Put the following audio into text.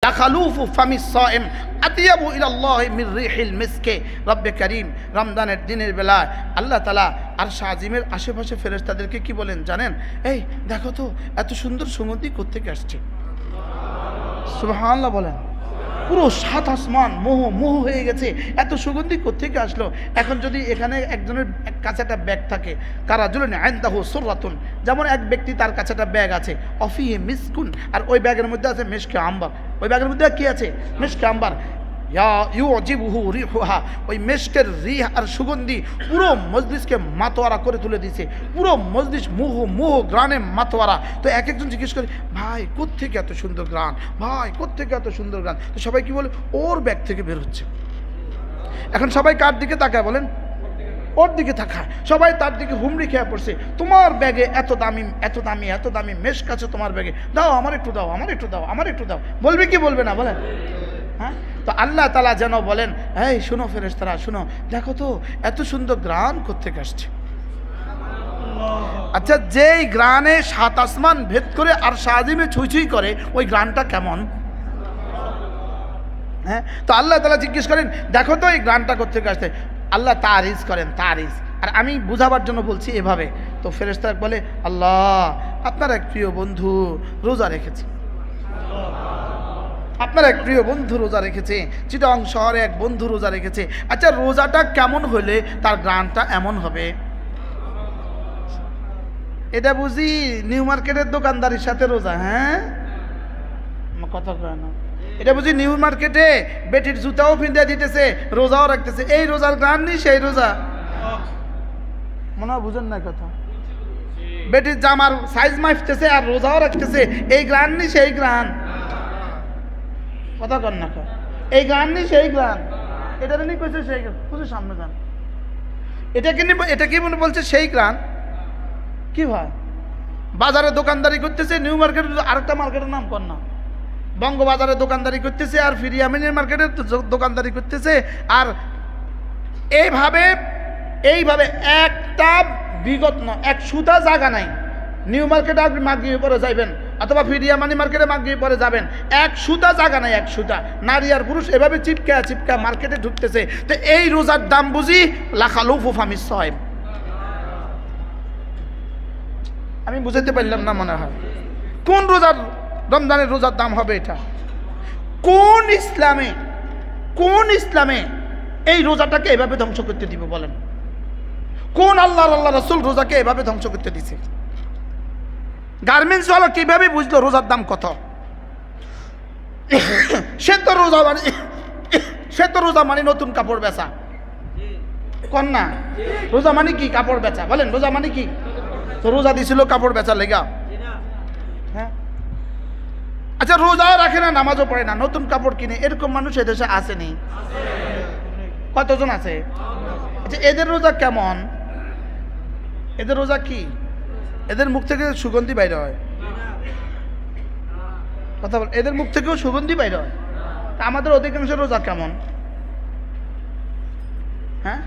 লাখালুফু ফামিস সাইম আতিয়াবু ইলাল্লাহি মির রিহিল মিসকে। রব্বে করিম রমজানের দিনের বেলা আল্লাহ তাআলা আরশ আজিমের আশেপাশে ফেরেশতাদেরকে কি বলেন জানেন? এই দেখো তো এত সুন্দর সুগন্ধি কোত্থেকে আসছে। সুবহানাল্লাহ বলেন। পুরো সাত আসমান মোহ হয়ে গেছে, এত সুগন্ধি কোত্থেকে আসলো। এখন যদি এখানে একজনের কাছে একটা ব্যাগ থাকে, কারাজুলুন ইনদাহু সুররাতুন, যেমন এক ব্যক্তি তার কাছে একটা ব্যাগ আছে, অফিহি মিসকুন, আর ওই ব্যাগের মধ্যে আছে মিশকে আম্বার। ওই ব্যাগের মধ্যে কি আছে? মিশকে আম্বার। ইউজিবুহু রিহুহা, ওই মিশকের রিহ আর সুগন্ধি পুরো মজলিসকে মাতোয়ারা করে তুলে দিয়েছে। পুরো মজলিস মোহ গ্রানে মাতোয়ারা। তো এক একজন জিজ্ঞেস করে, ভাই কোত্থেকে এত সুন্দর গ্রান, ভাই কোত্থেকে এত সুন্দর গ্রান? তো সবাই কি বলে? ওর ব্যাগ থেকে বের হচ্ছে। এখন সবাই কার দিকে তাকায় বলেন? ওর দিকে তাকায়। সবাই তার দিকে হুমড়ি খেয়ে পড়ছে, তোমার ব্যাগে এত দামি এত দামি এত দামি মেশক আছে তোমার ব্যাগে, দাও আমার একটু দাও, আমার একটু দাও, আমার একটু দাও। বলবে কি বলবে না বলেন? হ্যাঁ, তো আল্লাহ তাআলা যেন বলেন, এই শুনো ফেরেশতারা শুনো, দেখো তো এত সুন্দর গ্রান কোত্থেকে আসছে। আচ্ছা, যেই গ্রানে সাত আসমান ভেদ করে আর শাহজিমে ছুঁই করে, ওই গ্রানটা কেমন? হ্যাঁ, তো আল্লাহ তাআলা জিজ্ঞেস করেন, দেখো তো এই গ্রানটা কোত্থেকে আসছে। আল্লাহ তারিজ করেন, তারিজ। আর আমি বুঝাবার জন্য বলছি এভাবে। তো ফেরেশতা বলে, আল্লাহ আপনার এক প্রিয় বন্ধু রোজা রেখেছে, আপনার এক প্রিয় বন্ধু রোজা রেখেছে, চিটাং শহরে এক বন্ধু রোজা রেখেছে। আচ্ছা, রোজাটা কেমন হলে তার গ্রানটা এমন হবে? এটা বুঝি নিউ মার্কেটের দোকানদারির সাথে রোজা। হ্যাঁ, কথা কয় না। এটা বুঝি নিউ মার্কেটে বেটির জুতাও ফিন্দা দিতেছে, রোজাও রাখতেছে, এই রোজার গ্রান নেই সেই রোজা। মনে হয় বুঝেন না কথা। বেটির জামার সাইজ মাপতেছে আর রোজাও রাখতেছে, এই গ্রান নেই সেই গ্রান। কথা কর না, এই গান নেই সেই গান, এটা নিয়ে কইছে সেই গান, বুঝে সামনে গান, এটা কি মনে বলছে সেই গান। কি ভাই, বাজারে দোকানদারি করতেছে, নিউ মার্কেটের আরেকটা মার্কেটের নাম কর না, বঙ্গবাজারে দোকানদারি করতেছে, আর ফিরিয়ামিনের মার্কেটের দোকানদারি করতেছে, আর এইভাবে একটা বিগত এক সুতা জায়গা নাই। নিউ মার্কেটে আপনি মাগরিবের পরে যাইবেন, অথবা ফিরিয়ামানি মার্কেটে মাগরিবের পরে যাবেন, এক সুতা জায়গা নাই, এক সুতা। নারী আর পুরুষ এভাবে চিপকা মার্কেটে ঢুকতেছে। তো এই রোজার দাম বুঝি লাখালুফু ফামিস সাইম। আমি বুঝাতে পারলাম না মনে হয়। কোন রোজার, রমজানের রোজার দাম হবে এটা? কোন ইসলামে এই রোজাটাকে এভাবে ধ্বংস করতে দিব বলেন? কোন আল্লাহ রাসূল রোজাকে এভাবে ধ্বংস করতে দিছে? গার্মেন্টস ওয়ালা কিভাবে বুঝলো রোজার দাম কত? সে তো রোজা মানে নতুন কাপড় বেচা। কন্যা, রোজা মানে কি? কাপড় বেচা। বলেন রোজা মানে কি? তো রোজা দিছিল কাপড় বেচার লেগা। হ্যাঁ, আচ্ছা, রোজাও রাখে না, নামাজও পড়ে না, নতুন কাপড় কিনে, এরকম মানুষ এদেশে আসেনি? কতজন আছে? আচ্ছা, এদের রোজা কেমন? এদের রোজা কি? এদের মুখ থেকে সুগন্ধি বাইরে হয়। কথা বল, এদের মুখ থেকেও সুগন্ধি বাইরে হয়। তা আমাদের অধিকাংশ রোজা কেমন? হ্যাঁ,